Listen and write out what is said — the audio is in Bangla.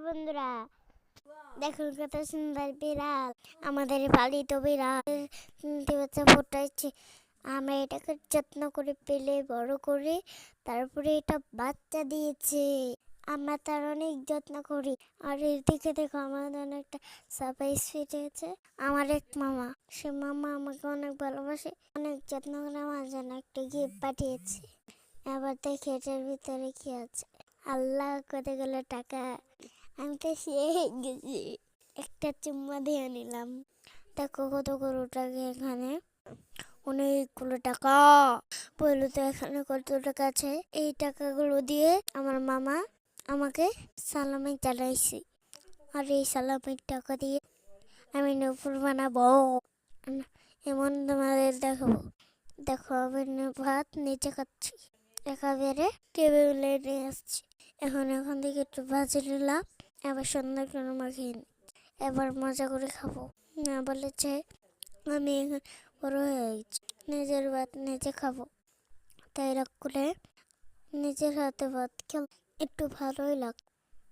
বন্ধুরা, দেখুন কত সুন্দর বিড়াল, আমাদের পালিত বিড়াল। 3টে বাচ্চা ফোটাচ্ছে। আমরা এটাকে যত্ন করে পেলে বড় করে তারপরে এটা বাচ্চা দিয়েছে। আমরা তার অনেক যত্ন করি। আর এদিকে দেখো আমাদের অনেকটা সারপ্রাইজ ফিরেছে। আমার এক মামা, সে মামা আমাকে অনেক ভালোবাসে, অনেক যত্ন করে আমার জন্য একটা গিফট পাঠিয়েছে। এবার দেখি এটার ভিতরে কি আছে। আল্লাহ, কতগুলো টাকা! আমি তো শিখে গেছি, একটা চুম্মা দিয়ে নিলাম। দেখো কতগুলো টাকা এখানে, অনেকগুলো টাকা। বললো তো এখানে কত টাকা আছে। এই টাকাগুলো দিয়ে আমার মামা আমাকে সালামি জানাইছে। আর এই সালামির টাকা দিয়ে আমি নূপুর বানাবো, এমন তোমাদের দেখাবো। দেখো আমি ভাত নিচে খাচ্ছি, একেবারে টেবিলে নিয়ে আসছি। এখন থেকে একটু ভাজি নিলাম, এবার সুন্দর করে মাখিয়ে নিই। এবার মজা করে খাবো। না বলেছে আমি এখন বড় হয়ে গেছি, নিজের ভাত নিজে খাবো, তাই রাগ করে নিজের হাতে ভাত খেলাম। একটু ভালোই লাগতো।